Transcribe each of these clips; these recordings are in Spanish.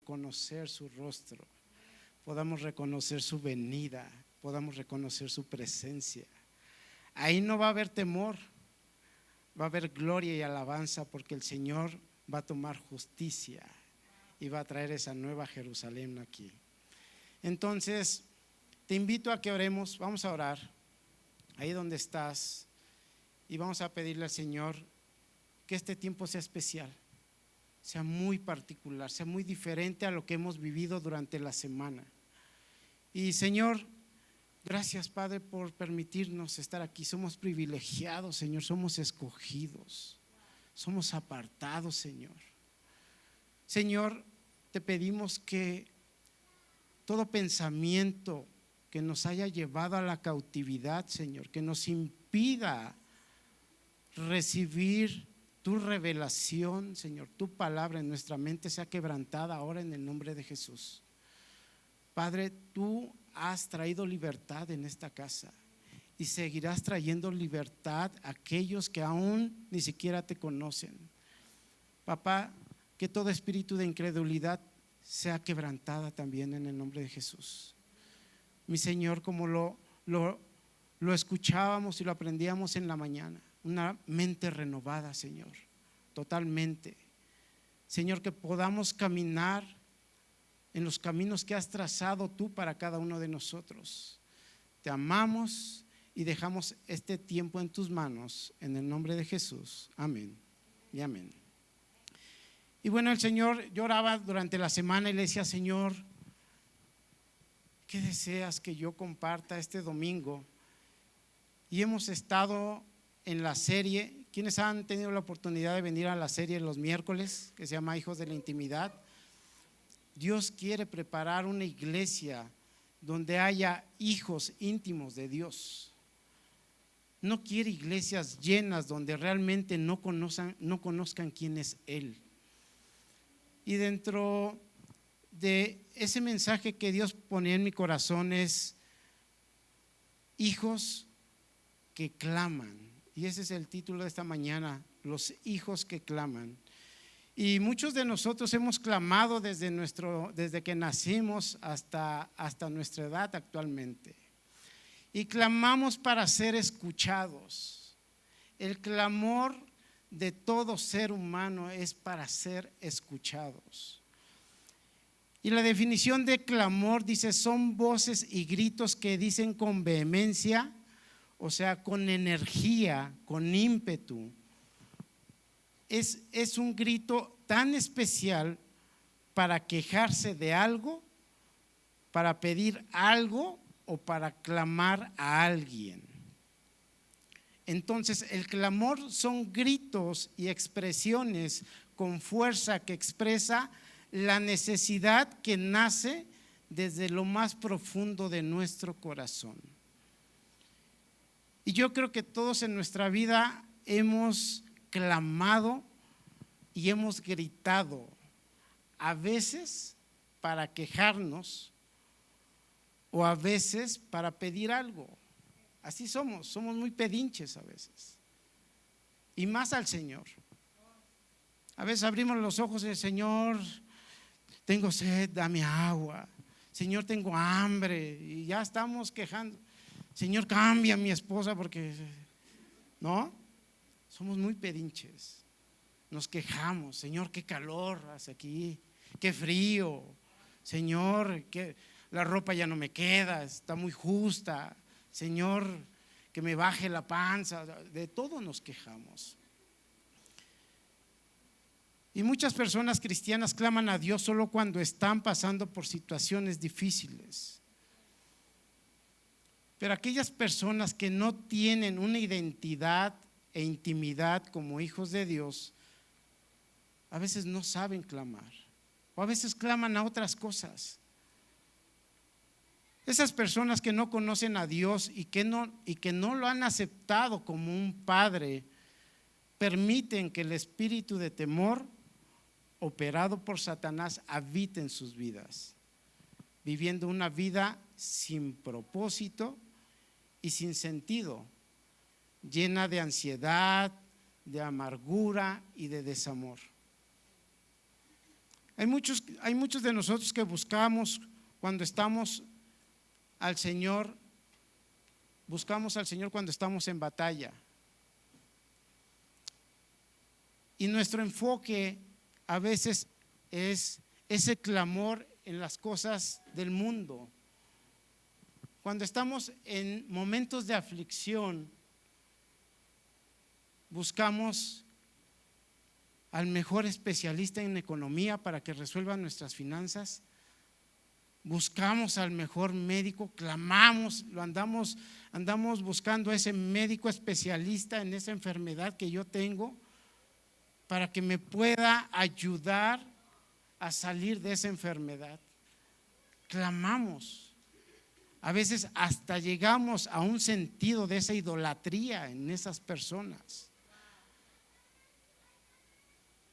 reconocer su rostro, podamos reconocer su venida, podamos reconocer su presencia. Ahí no va a haber temor, va a haber gloria y alabanza, porque el Señor va a tomar justicia y va a traer esa nueva Jerusalén aquí. Entonces, te invito a que oremos. Vamos a orar ahí donde estás y vamos a pedirle al Señor que este tiempo sea especial, sea muy particular, sea muy diferente a lo que hemos vivido durante la semana. Y Señor, gracias, Padre, por permitirnos estar aquí. Somos privilegiados, Señor, somos escogidos, somos apartados, Señor. Señor, te pedimos que todo pensamiento que nos haya llevado a la cautividad, Señor, que nos impida recibir tu revelación, Señor, tu palabra en nuestra mente, sea quebrantada ahora en el nombre de Jesús. Padre, tú has traído libertad en esta casa y seguirás trayendo libertad a aquellos que aún ni siquiera te conocen. Papá, que todo espíritu de incredulidad sea quebrantada también en el nombre de Jesús. Mi Señor, como lo escuchábamos y lo aprendíamos en la mañana, una mente renovada, Señor, totalmente. Señor, que podamos caminar en los caminos que has trazado tú para cada uno de nosotros. Te amamos y dejamos este tiempo en tus manos, en el nombre de Jesús. Amén y amén. Y bueno, el Señor, yo oraba durante la semana y le decía: Señor, ¿qué deseas que yo comparta este domingo? Y hemos estado en la serie. ¿Quiénes han tenido la oportunidad de venir a la serie los miércoles, que se llama Hijos de la Intimidad? Dios quiere preparar una iglesia donde haya hijos íntimos de Dios. No quiere iglesias llenas donde realmente no conozcan quién es Él. Y dentro de ese mensaje que Dios ponía en mi corazón es hijos que claman. Y ese es el título de esta mañana, los hijos que claman. Y muchos de nosotros hemos clamado desde que nacimos hasta nuestra edad actualmente. Y clamamos para ser escuchados. El clamor de todo ser humano es para ser escuchados. Y la definición de clamor dice: son voces y gritos que dicen con vehemencia, o sea, con energía, con ímpetu. Es un grito tan especial para quejarse de algo, para pedir algo o para clamar a alguien. Entonces, el clamor son gritos y expresiones con fuerza que expresa la necesidad que nace desde lo más profundo de nuestro corazón. Y yo creo que todos en nuestra vida hemos clamado y hemos gritado, a veces para quejarnos o a veces para pedir algo. Así somos muy pedinches a veces, y más al Señor. A veces abrimos los ojos y el Señor, tengo sed, dame agua. Señor, tengo hambre, y ya estamos quejando. Señor, cambia a mi esposa porque, ¿no? Somos muy pedinches. Nos quejamos: Señor, qué calor hace aquí, qué frío. Señor, que la ropa ya no me queda, está muy justa. Señor, que me baje la panza. De todo nos quejamos. Y muchas personas cristianas claman a Dios solo cuando están pasando por situaciones difíciles. Pero aquellas personas que no tienen una identidad e intimidad como hijos de Dios, a veces no saben clamar, o a veces claman a otras cosas. Esas personas que no conocen a Dios y que no lo han aceptado como un padre, permiten que el espíritu de temor operado por Satanás habite en sus vidas, viviendo una vida sin propósito y sin sentido, llena de ansiedad, de amargura y de desamor. Hay muchos de nosotros que buscamos cuando estamos al Señor, buscamos al Señor cuando estamos en batalla. Y nuestro enfoque a veces es ese clamor en las cosas del mundo. Cuando estamos en momentos de aflicción, buscamos al mejor especialista en economía para que resuelva nuestras finanzas. Buscamos al mejor médico, clamamos, andamos buscando a ese médico especialista en esa enfermedad que yo tengo para que me pueda ayudar a salir de esa enfermedad. Clamamos. A veces hasta llegamos a un sentido de esa idolatría en esas personas.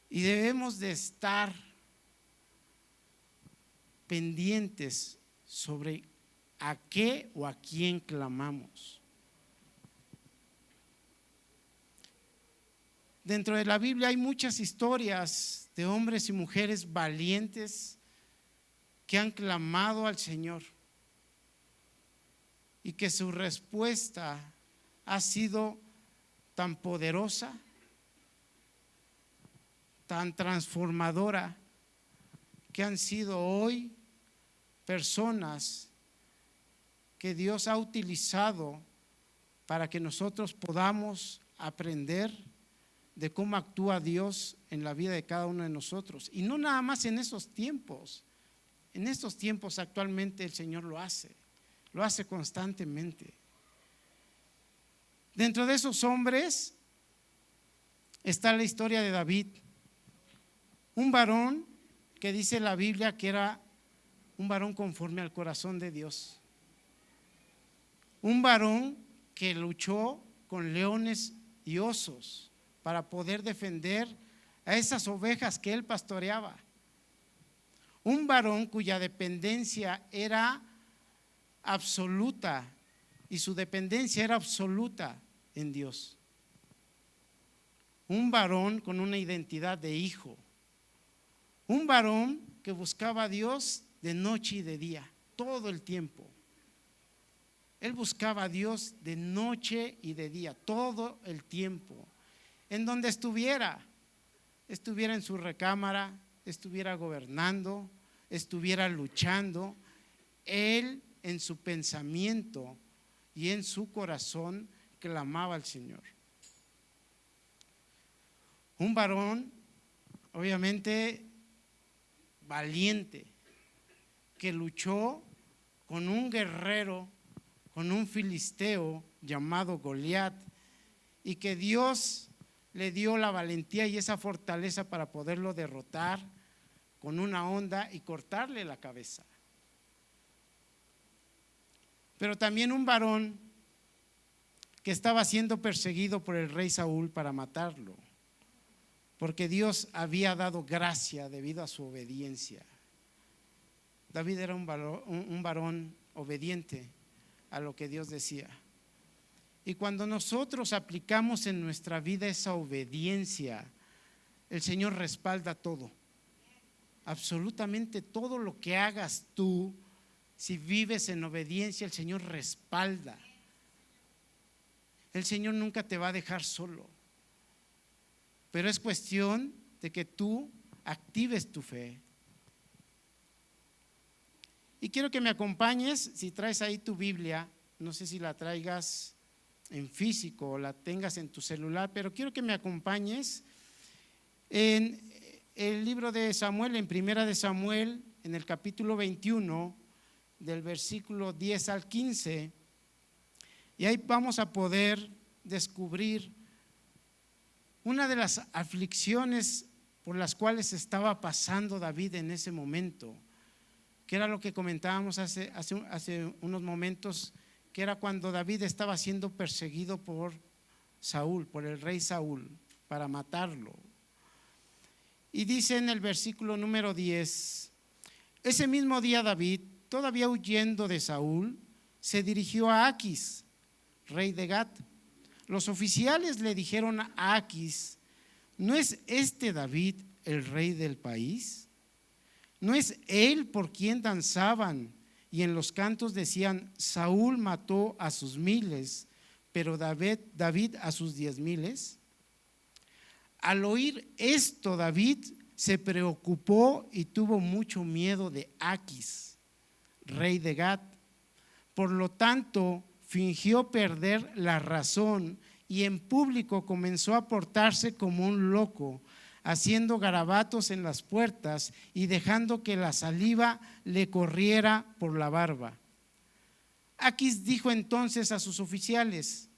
Y debemos de estar pendientes sobre a qué o a quién clamamos. Dentro de la Biblia hay muchas historias de hombres y mujeres valientes que han clamado al Señor y que su respuesta ha sido tan poderosa, tan transformadora, que han sido hoy personas que Dios ha utilizado para que nosotros podamos aprender de cómo actúa Dios en la vida de cada uno de nosotros. Y no nada más en estos tiempos actualmente el Señor lo hace constantemente. Dentro de esos hombres está la historia de David, un varón que dice la Biblia que era un varón conforme al corazón de Dios, un varón que luchó con leones y osos para poder defender a esas ovejas que él pastoreaba, un varón cuya dependencia era absoluta y su dependencia era absoluta en Dios, un varón con una identidad de hijo, un varón que buscaba a Dios de noche y de día, todo el tiempo. Él buscaba a Dios de noche y de día, todo el tiempo. En donde estuviera en su recámara, estuviera gobernando, estuviera luchando, él en su pensamiento y en su corazón clamaba al Señor. Un varón, obviamente, valiente, que luchó con un guerrero, con un filisteo llamado Goliat, y que Dios le dio la valentía y esa fortaleza para poderlo derrotar con una honda y cortarle la cabeza. Pero también un varón que estaba siendo perseguido por el rey Saúl para matarlo, porque Dios había dado gracia debido a su obediencia. David era un varón obediente a lo que Dios decía. Y cuando nosotros aplicamos en nuestra vida esa obediencia, el Señor respalda todo. Absolutamente todo lo que hagas tú, si vives en obediencia, el Señor respalda. El Señor nunca te va a dejar solo. Pero es cuestión de que tú actives tu fe. Y quiero que me acompañes, si traes ahí tu Biblia, no sé si la traigas en físico o la tengas en tu celular, pero quiero que me acompañes en el libro de Samuel, en Primera de Samuel, en el capítulo 21, del versículo 10 al 15, y ahí vamos a poder descubrir una de las aflicciones por las cuales estaba pasando David en ese momento, que era lo que comentábamos hace unos momentos, que era cuando David estaba siendo perseguido por Saúl, por el rey Saúl, para matarlo. Y dice en el versículo número 10, ese mismo día David, todavía huyendo de Saúl, se dirigió a Aquis, rey de Gat. Los oficiales le dijeron a Aquis: ¿no es este David el rey del país? ¿No es él por quien danzaban y en los cantos decían: Saúl mató a sus miles, pero David a sus 10,000? Al oír esto, David se preocupó y tuvo mucho miedo de Aquis, rey de Gat. Por lo tanto, fingió perder la razón y en público comenzó a portarse como un loco, haciendo garabatos en las puertas y dejando que la saliva le corriera por la barba. Aquis dijo entonces a sus oficiales: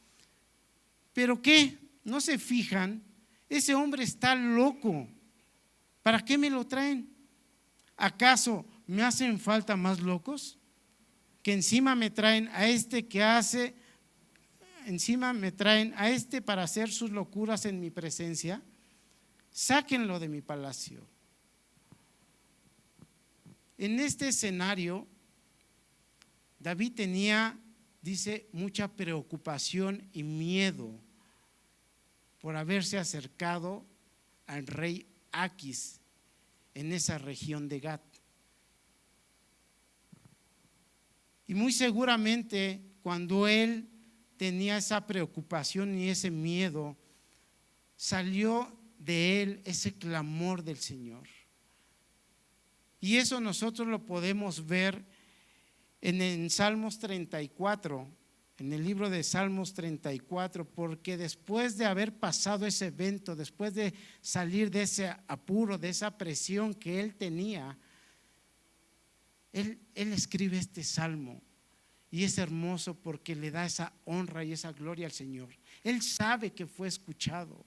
¿pero qué? ¿No se fijan? Ese hombre está loco. ¿Para qué me lo traen? ¿Acaso me hacen falta más locos? Que encima me traen a este para hacer sus locuras en mi presencia. Sáquenlo de mi palacio. En este escenario, David tenía, dice, mucha preocupación y miedo por haberse acercado al rey Aquis en esa región de Gat. Y muy seguramente cuando él tenía esa preocupación y ese miedo, salió de él ese clamor del Señor. Y eso nosotros lo podemos ver en Salmos 34, en el libro de Salmos 34, porque después de haber pasado ese evento, después de salir de ese apuro, de esa presión que él tenía, él escribe este salmo. Y es hermoso porque le da esa honra y esa gloria al Señor. Él sabe que fue escuchado.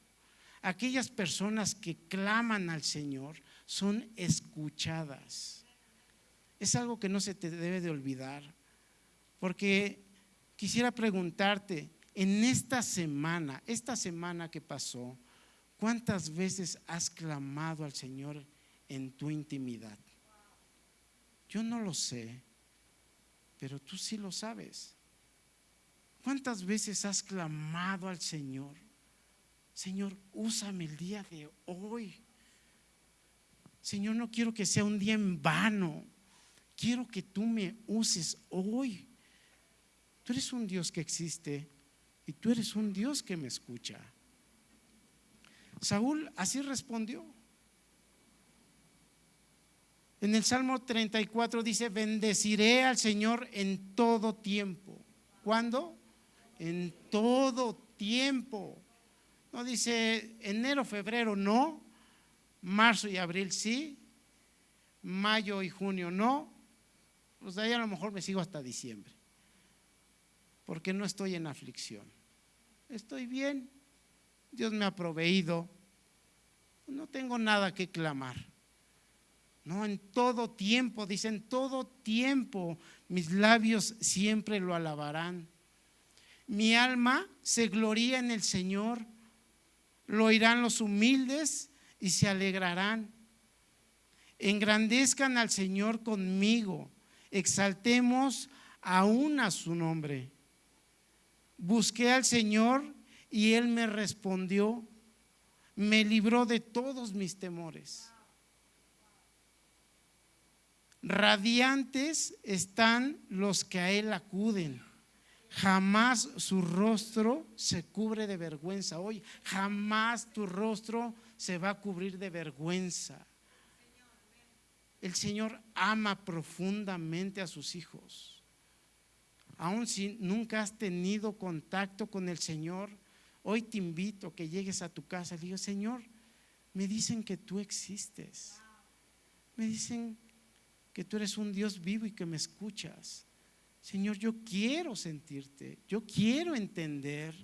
Aquellas personas que claman al Señor son escuchadas. Es algo que no se te debe de olvidar, porque quisiera preguntarte, en esta semana que pasó, ¿cuántas veces has clamado al Señor en tu intimidad? Yo no lo sé, pero tú sí lo sabes. ¿Cuántas veces has clamado al Señor? Señor, úsame el día de hoy. Señor, no quiero que sea un día en vano. Quiero que tú me uses hoy. Tú eres un Dios que existe y tú eres un Dios que me escucha. Saúl así respondió. En el Salmo 34 dice: bendeciré al Señor en todo tiempo. ¿Cuándo? En todo tiempo. No dice enero, febrero, no. Marzo y abril sí. Mayo y junio no. Pues de ahí a lo mejor me sigo hasta diciembre, porque no estoy en aflicción. Estoy bien. Dios me ha proveído. No tengo nada que clamar. No, en todo tiempo, dice, en todo tiempo mis labios siempre lo alabarán. Mi alma se gloría en el Señor. Lo oirán los humildes y se alegrarán. Engrandezcan al Señor conmigo. Exaltemos aún a su nombre. Busqué al Señor y Él me respondió. Me libró de todos mis temores. Radiantes están los que a Él acuden. Jamás su rostro se cubre de vergüenza. Hoy jamás tu rostro se va a cubrir de vergüenza. El Señor ama profundamente a sus hijos. Aun si nunca has tenido contacto con el Señor, hoy te invito a que llegues a tu casa y le digas: Señor, me dicen que tú existes. Me dicen que tú eres un Dios vivo y que me escuchas. Señor, yo quiero sentirte, yo quiero entender.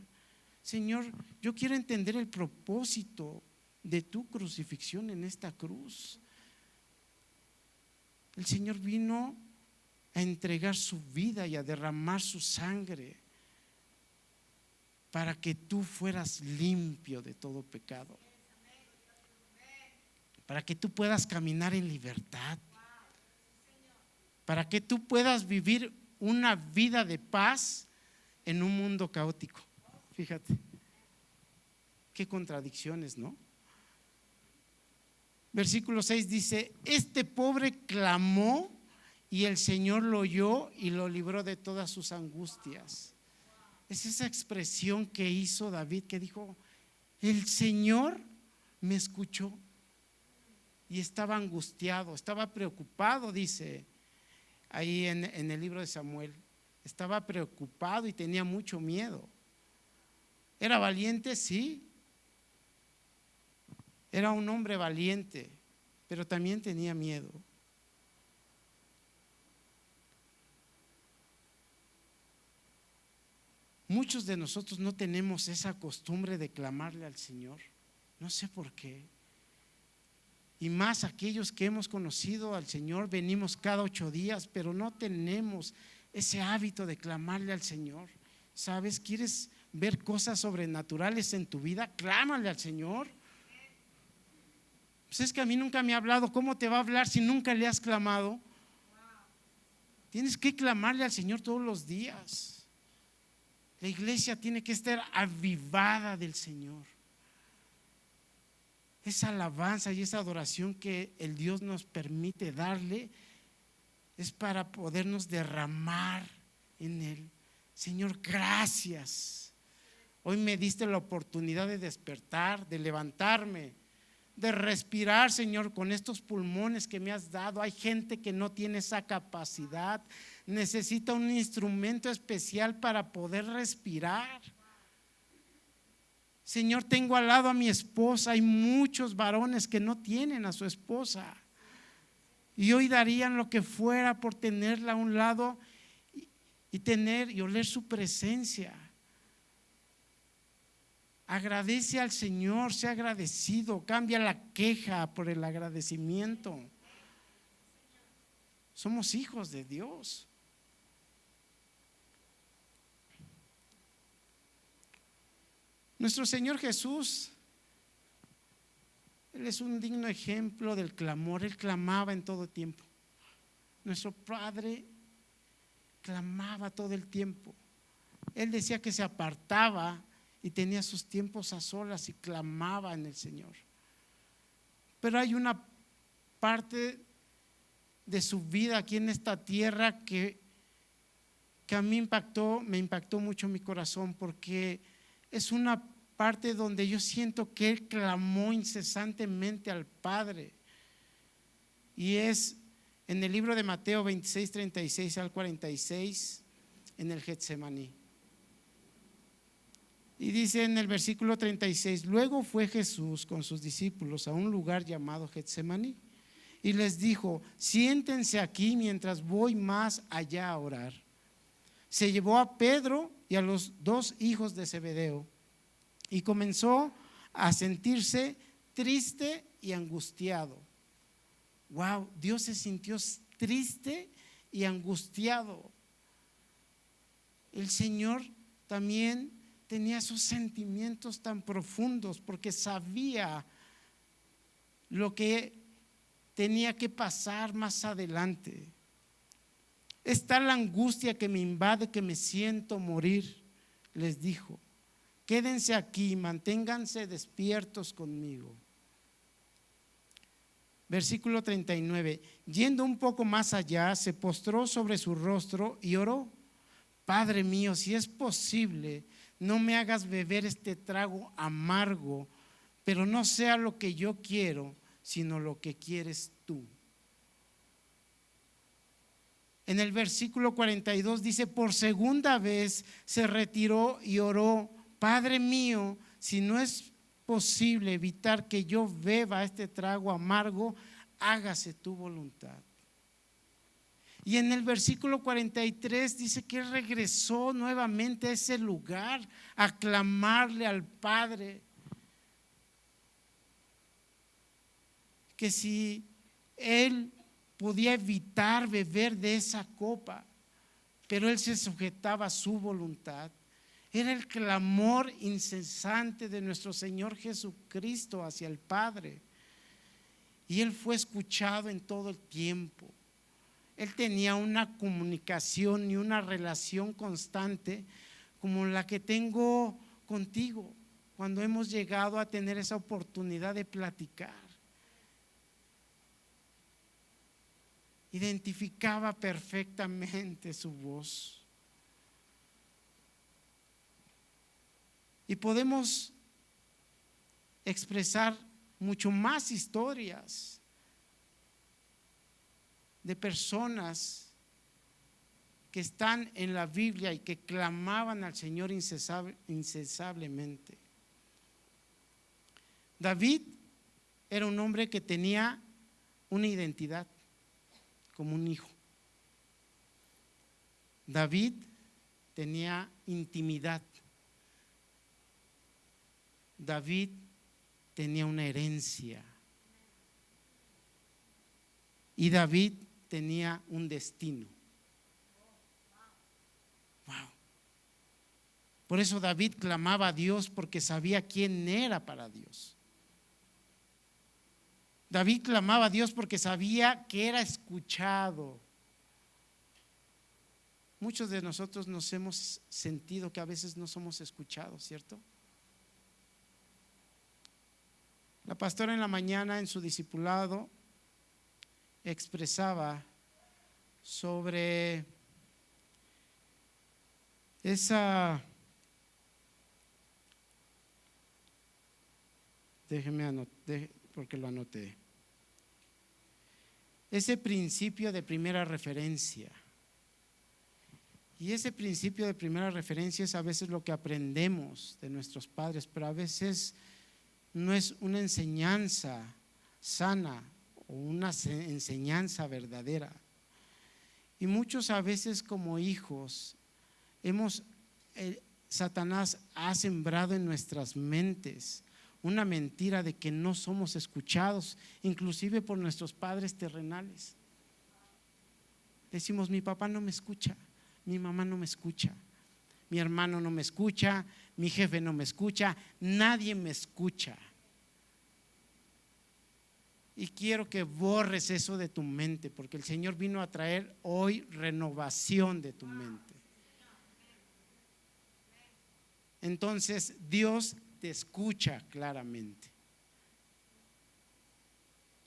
Señor, yo quiero entender el propósito de tu crucifixión en esta cruz. El Señor vino a entregar su vida y a derramar su sangre para que tú fueras limpio de todo pecado, para que tú puedas caminar en libertad, para que tú puedas vivir una vida de paz en un mundo caótico. Fíjate, qué contradicciones, ¿no? Versículo 6 dice: este pobre clamó y el Señor lo oyó y lo libró de todas sus angustias. Es esa expresión que hizo David, que dijo: el Señor me escuchó. Y estaba angustiado, estaba preocupado, dice ahí en el libro de Samuel. Estaba preocupado y tenía mucho miedo. ¿Era valiente? Sí. Era un hombre valiente, pero también tenía miedo. Muchos de nosotros no tenemos esa costumbre de clamarle al Señor. No sé por qué. Y más aquellos que hemos conocido al Señor, venimos cada 8 días, pero no tenemos ese hábito de clamarle al Señor. ¿Sabes? ¿Quieres ver cosas sobrenaturales en tu vida? Clámale al Señor. Pues es que a mí nunca me ha hablado. ¿Cómo te va a hablar si nunca le has clamado? Tienes que clamarle al Señor todos los días. La iglesia tiene que estar avivada del Señor. Esa alabanza y esa adoración que el Dios nos permite darle es para podernos derramar en Él. Señor, gracias. Hoy me diste la oportunidad de despertar, de levantarme, de respirar, Señor, con estos pulmones que me has dado. Hay gente que no tiene esa capacidad, necesita un instrumento especial para poder respirar. Señor, tengo al lado a mi esposa. Hay muchos varones que no tienen a su esposa y hoy darían lo que fuera por tenerla a un lado y tener y oler su presencia. Agradece al Señor, sea agradecido, cambia la queja por el agradecimiento. Somos hijos de Dios. Nuestro Señor Jesús, Él es un digno ejemplo del clamor. Él clamaba en todo tiempo. Nuestro Padre clamaba todo el tiempo. Él decía que se apartaba y tenía sus tiempos a solas y clamaba en el Señor. Pero hay una parte de su vida aquí en esta tierra que a mí me impactó mucho mi corazón, porque es una parte donde yo siento que Él clamó incesantemente al Padre. Y es en el libro de Mateo 26, 36 al 46, en el Getsemaní. Y dice en el versículo 36: luego fue Jesús con sus discípulos a un lugar llamado Getsemaní y les dijo: siéntense aquí mientras voy más allá a orar. Se llevó a Pedro y a los 2 hijos de Zebedeo y comenzó a sentirse triste y angustiado. Wow, Dios se sintió triste y angustiado. El Señor también tenía esos sentimientos tan profundos porque sabía lo que tenía que pasar más adelante. Es tal la angustia que me invade que me siento morir, les dijo. Quédense aquí, manténganse despiertos conmigo. Versículo 39: yendo un poco más allá, se postró sobre su rostro y oró: Padre mío, si es posible, no me hagas beber este trago amargo, pero no sea lo que yo quiero, sino lo que quieres tú. En el versículo 42 dice: por segunda vez se retiró y oró: Padre mío, si no es posible evitar que yo beba este trago amargo, hágase tu voluntad. Y en el versículo 43 dice que Él regresó nuevamente a ese lugar a clamarle al Padre, que si Él podía evitar beber de esa copa, pero Él se sujetaba a su voluntad. Era el clamor incesante de nuestro Señor Jesucristo hacia el Padre, y Él fue escuchado en todo el tiempo. Él tenía una comunicación y una relación constante como la que tengo contigo cuando hemos llegado a tener esa oportunidad de platicar. identificaba perfectamente su voz. Y podemos expresar mucho más historias de personas que están en la Biblia y que clamaban al Señor incansablemente. David era un hombre que tenía una identidad como un hijo. David tenía intimidad. David tenía una herencia. Y David tenía un destino. Wow. Por eso David clamaba a Dios, porque sabía quién era para Dios. David clamaba a Dios porque sabía que era escuchado. Muchos de nosotros nos hemos sentido que a veces no somos escuchados, ¿cierto? La pastora en la mañana en su discipulado expresaba sobre esa, déjeme anotar, porque lo anoté, ese principio de primera referencia. Y ese principio de primera referencia es a veces lo que aprendemos de nuestros padres, pero a veces no es una enseñanza sana o una enseñanza verdadera. Y muchos a veces como hijos Satanás ha sembrado en nuestras mentes una mentira de que no somos escuchados, inclusive por nuestros padres terrenales. Decimos: mi papá no me escucha, mi mamá no me escucha, mi hermano no me escucha, mi jefe no me escucha, nadie me escucha. Y quiero que borres eso de tu mente, porque el Señor vino a traer hoy renovación de tu mente. Entonces Dios te escucha claramente.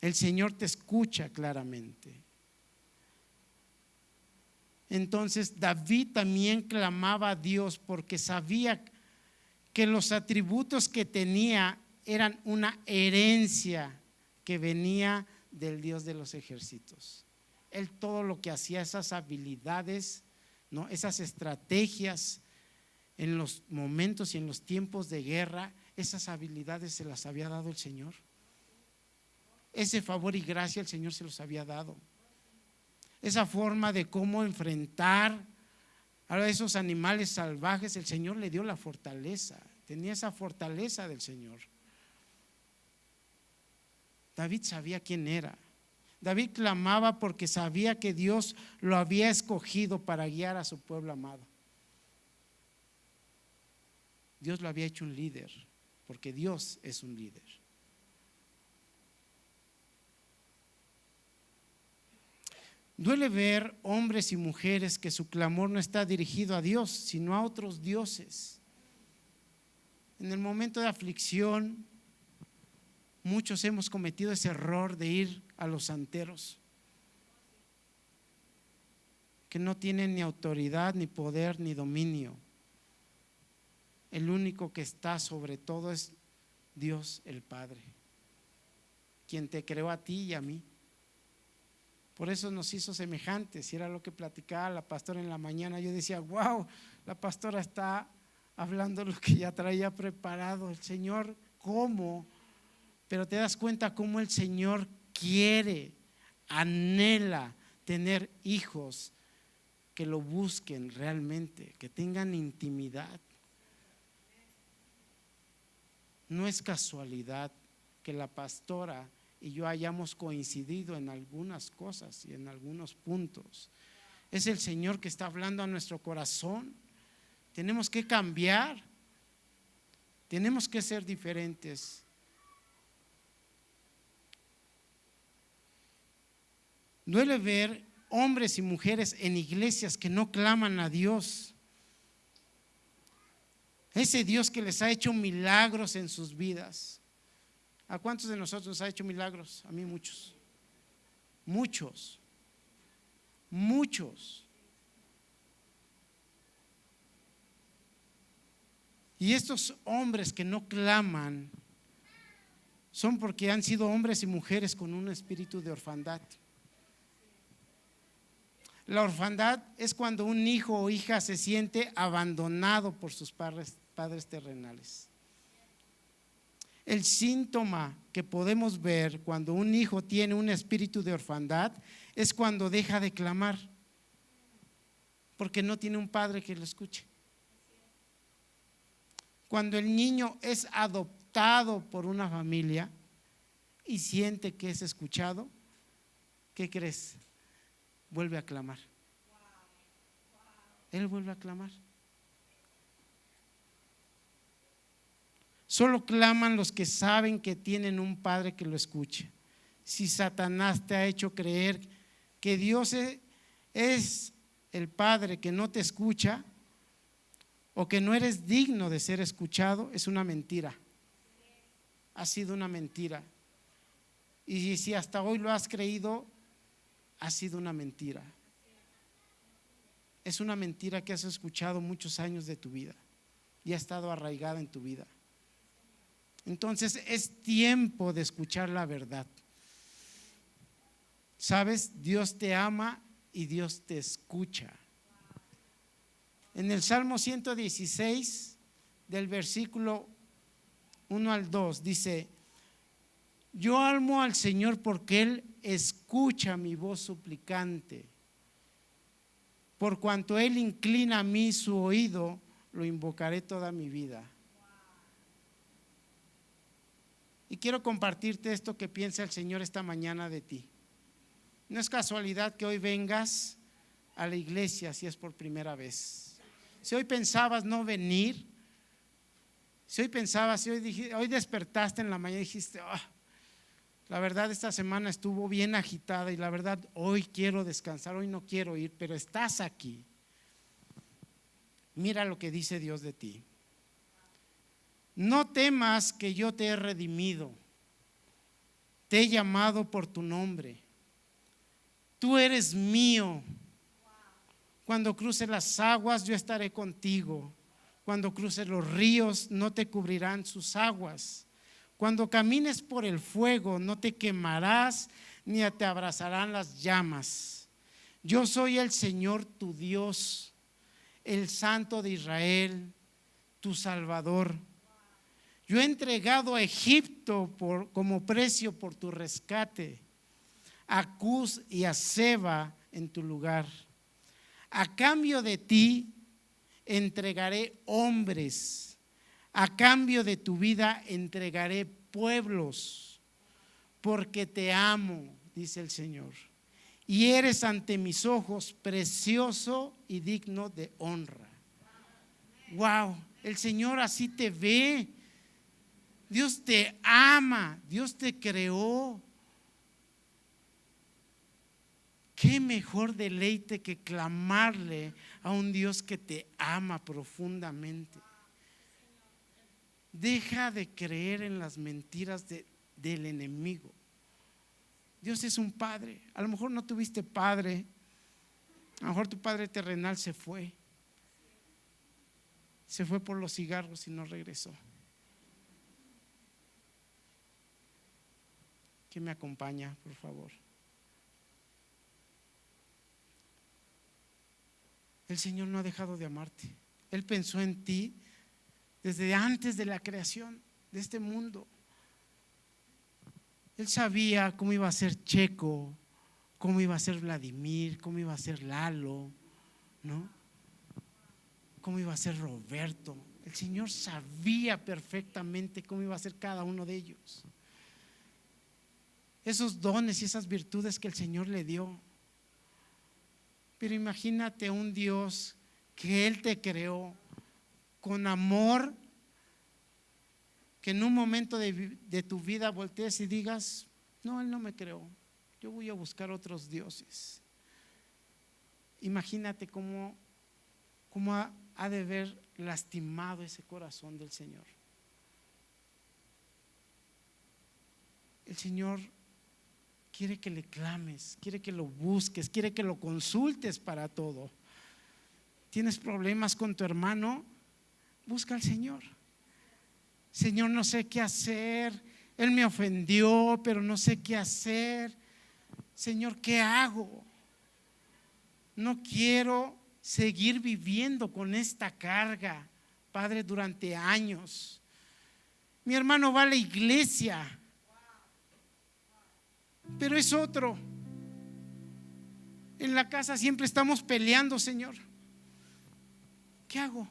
El Señor te escucha claramente. Entonces David también clamaba a Dios porque sabía que los atributos que tenía eran una herencia que venía del Dios de los ejércitos. Él todo lo que hacía, esas habilidades, ¿no?, esas estrategias en los momentos y en los tiempos de guerra, esas habilidades se las había dado el Señor. Ese favor y gracia el Señor se los había dado. Esa forma de cómo enfrentar a esos animales salvajes, el Señor le dio la fortaleza. Tenía esa fortaleza del Señor. David sabía quién era. David clamaba porque sabía que Dios lo había escogido para guiar a su pueblo amado. Dios lo había hecho un líder, porque Dios es un líder. Duele ver hombres y mujeres que su clamor no está dirigido a Dios, sino a otros dioses. En el momento de aflicción, muchos hemos cometido ese error de ir a los santeros, que no tienen ni autoridad, ni poder, ni dominio. El único que está sobre todo es Dios el Padre, quien te creó a ti y a mí. Por eso nos hizo semejantes, y era lo que platicaba la pastora en la mañana. Yo decía: wow, la pastora está hablando lo que ya traía preparado. El Señor, ¿cómo? Pero te das cuenta cómo el Señor quiere, anhela tener hijos que lo busquen realmente, que tengan intimidad. No es casualidad que la pastora y yo hayamos coincidido en algunas cosas y en algunos puntos. Es el Señor que está hablando a nuestro corazón. Tenemos que cambiar, tenemos que ser diferentes. Duele ver hombres y mujeres en iglesias que no claman a Dios. Ese Dios que les ha hecho milagros en sus vidas. ¿A cuántos de nosotros nos ha hecho milagros? A mí muchos. Muchos. muchos. Y estos hombres que no claman son porque han sido hombres y mujeres con un espíritu de orfandad. La orfandad es cuando un hijo o hija se siente abandonado por sus padres terrenales. El síntoma que podemos ver cuando un hijo tiene un espíritu de orfandad es cuando deja de clamar, porque no tiene un padre que lo escuche. Cuando el niño es adoptado por una familia y siente que es escuchado, ¿qué crees? Vuelve a clamar. Él vuelve a clamar. Solo claman los que saben que tienen un padre que lo escuche. Si Satanás te ha hecho creer que Dios es el padre que no te escucha o que no eres digno de ser escuchado, es una mentira. Ha sido una mentira. Y si hasta hoy lo has creído, ha sido una mentira. Es una mentira que has escuchado muchos años de tu vida y ha estado arraigada en tu vida. Entonces es tiempo de escuchar la verdad. ¿Sabes? Dios te ama y Dios te escucha. En el Salmo 116, del versículo 1 al 2, dice: yo amo al Señor porque Él escucha mi voz suplicante. Por cuanto Él inclina a mí su oído, lo invocaré toda mi vida. Y quiero compartirte esto que piensa el Señor esta mañana de ti. No es casualidad que hoy vengas a la iglesia si es por primera vez. Si hoy pensabas no venir, si hoy despertaste en la mañana y dijiste: la verdad esta semana estuvo bien agitada y la verdad hoy quiero descansar, hoy no quiero ir, pero estás aquí. Mira lo que dice Dios de ti. No temas, que yo te he redimido, te he llamado por tu nombre. Tú eres mío. Cuando cruces las aguas, yo estaré contigo. Cuando cruces los ríos, no te cubrirán sus aguas. Cuando camines por el fuego, no te quemarás, ni te abrazarán las llamas. Yo soy el Señor tu Dios, el Santo de Israel, tu Salvador. Yo he entregado a Egipto como precio por tu rescate, a Cus y a Seba en tu lugar. A cambio de ti entregaré hombres, a cambio de tu vida entregaré pueblos, porque te amo, dice el Señor, y eres ante mis ojos precioso y digno de honra. Wow, el Señor así te ve. Dios te ama, Dios te creó. Qué mejor deleite que clamarle a un Dios que te ama profundamente. Deja de creer en las mentiras del enemigo. Dios es un padre. A lo mejor no tuviste padre, a lo mejor tu padre terrenal se fue por los cigarros y no regresó. ¿Quién me acompaña, por favor? El Señor no ha dejado de amarte. Él pensó en ti desde antes de la creación de este mundo. Él sabía cómo iba a ser Checo, cómo iba a ser Vladimir, cómo iba a ser Lalo, ¿no? Cómo iba a ser Roberto. El Señor sabía perfectamente cómo iba a ser cada uno de ellos. Esos dones y esas virtudes que el Señor le dio. Pero imagínate un Dios que Él te creó con amor, que en un momento de tu vida voltees y digas: no, Él no me creó, yo voy a buscar otros dioses. Imagínate cómo ha de haber lastimado ese corazón del Señor. El Señor quiere que le clames, quiere que lo busques, quiere que lo consultes para todo. ¿Tienes problemas con tu hermano? Busca al Señor. Señor, no sé qué hacer, él me ofendió, pero no sé qué hacer. Señor, ¿qué hago? No quiero seguir viviendo con esta carga, Padre, durante años. Mi hermano va a la iglesia, pero es otro. En la casa siempre estamos peleando, Señor. ¿Qué hago?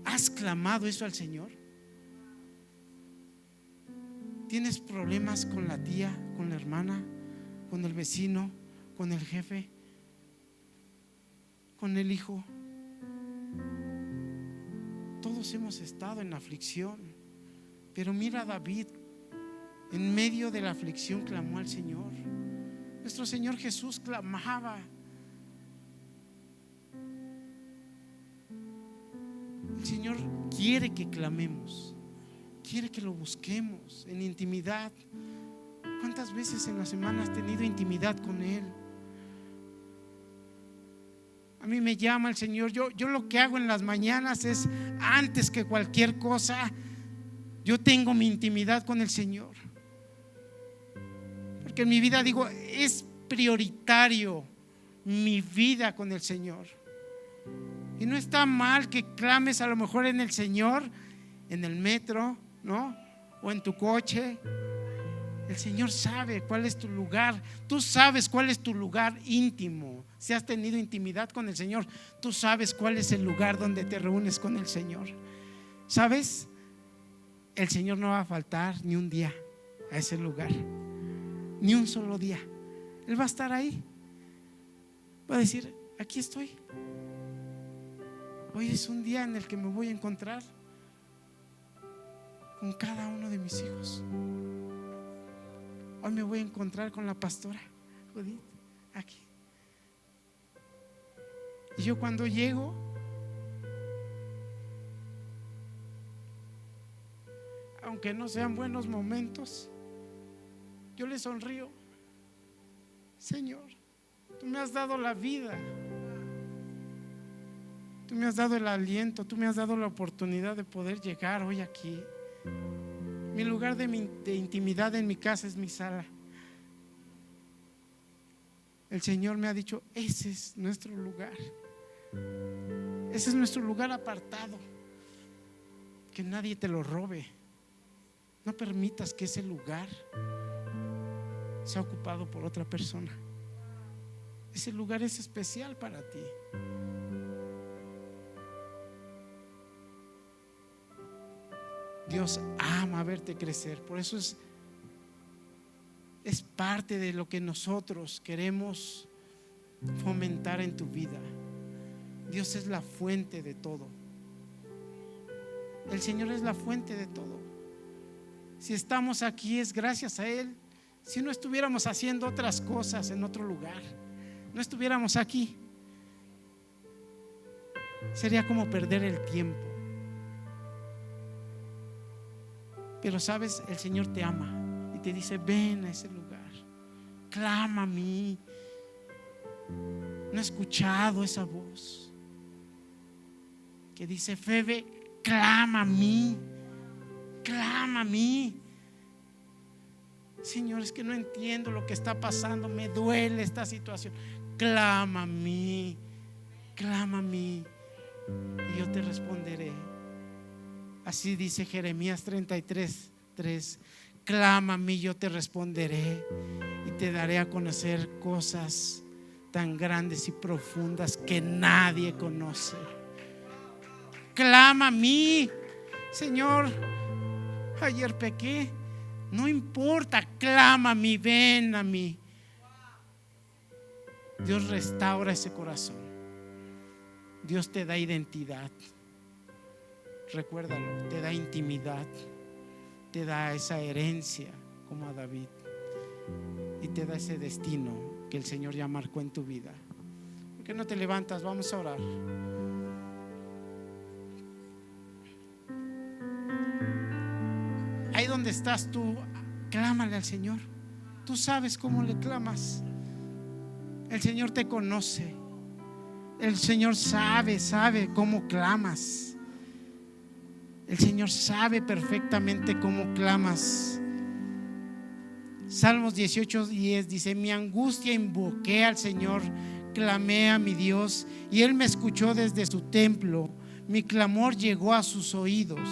¿Has clamado eso al Señor? ¿Tienes problemas con la tía, con la hermana, con el vecino, con el jefe, con el hijo? Todos hemos estado en aflicción, pero mira a David, en medio de la aflicción clamó al Señor. Nuestro Señor Jesús clamaba. El Señor quiere que clamemos, quiere que lo busquemos en intimidad. ¿Cuántas veces en la semana has tenido intimidad con Él? A mí me llama el Señor. Yo lo que hago en las mañanas es, antes que cualquier cosa, yo tengo mi intimidad con el Señor. Porque en mi vida digo, es prioritario mi vida con el Señor. Y no está mal que clames a lo mejor en el Señor, en el metro, ¿no? O en tu coche. El Señor sabe cuál es tu lugar. Tú sabes cuál es tu lugar íntimo. Si has tenido intimidad con el Señor, tú sabes cuál es el lugar donde te reúnes con el Señor. ¿Sabes? El Señor no va a faltar ni un día a ese lugar, ni un solo día. Él va a estar ahí. Va a decir, aquí estoy. Hoy es un día en el que me voy a encontrar con cada uno de mis hijos. Hoy me voy a encontrar con la pastora Judith aquí. Y yo cuando llego, aunque no sean buenos momentos, yo le sonrío. Señor, tú me has dado la vida, tú me has dado el aliento, tú me has dado la oportunidad de poder llegar hoy aquí. Mi lugar de intimidad en mi casa es mi sala. El Señor me ha dicho, ese es nuestro lugar. Ese es nuestro lugar apartado. Que nadie te lo robe. No permitas que ese lugar sea ocupado por otra persona. Ese lugar es especial para ti. Dios ama verte crecer. Por eso es parte de lo que nosotros queremos fomentar en tu vida. Dios es la fuente de todo. El Señor es la fuente de todo. Si estamos aquí es gracias a Él. Si no estuviéramos haciendo otras cosas en otro lugar, no estuviéramos aquí, sería como perder el tiempo. Pero sabes, el Señor te ama y te dice, ven a ese lugar, clama a mí. No he escuchado esa voz que dice, Febe, clama a mí, clama a mí. Señor, es que no entiendo lo que está pasando, me duele esta situación. Clama a mí, clama a mí y yo te responderé. Así dice Jeremías 33:3. Clama a mí, yo te responderé y te daré a conocer cosas tan grandes y profundas que nadie conoce. Clama a mí, Señor. Ayer pequé, no importa, clama a mí, ven a mí. Dios restaura ese corazón. Dios te da identidad. Recuérdalo, te da intimidad, te da esa herencia como a David y te da ese destino que el Señor ya marcó en tu vida. ¿Por qué no te levantas? Vamos a orar. Ahí donde estás tú, clámale al Señor. Tú sabes cómo le clamas. El Señor te conoce. El Señor sabe cómo clamas. El Señor sabe perfectamente cómo clamas. Salmos 18:10 dice: mi angustia invoqué al Señor, clamé a mi Dios y Él me escuchó desde su templo. Mi clamor llegó a sus oídos.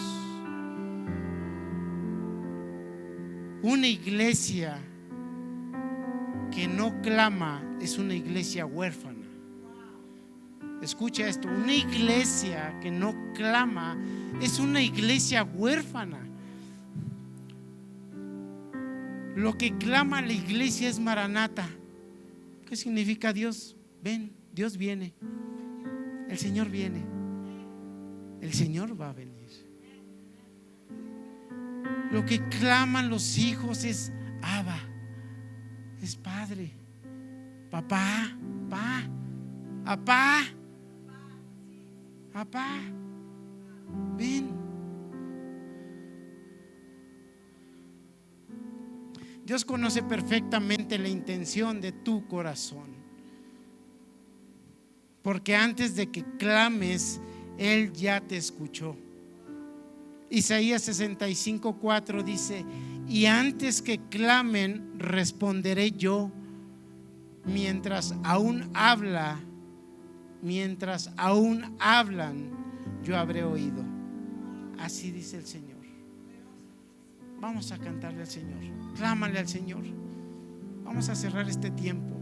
Una iglesia que no clama es una iglesia huérfana. Escucha esto: una iglesia que no clama es una iglesia huérfana. Lo que clama la iglesia es Maranata. ¿Qué significa? Dios, ven, Dios viene. El Señor viene. El Señor va a venir. Lo que claman los hijos es Abba, es Padre, papá, papá, ven. Dios conoce perfectamente la intención de tu corazón, porque antes de que clames, Él ya te escuchó. Isaías 65:4 dice: y antes que clamen, responderé yo. Mientras aún hablan, yo habré oído. Así dice el Señor. Vamos a cantarle al Señor, clámale al Señor. Vamos a cerrar este tiempo,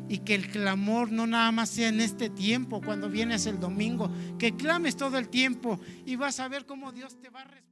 y que el clamor no nada más sea en este tiempo, cuando vienes el domingo, que clames todo el tiempo y vas a ver cómo Dios te va a responder.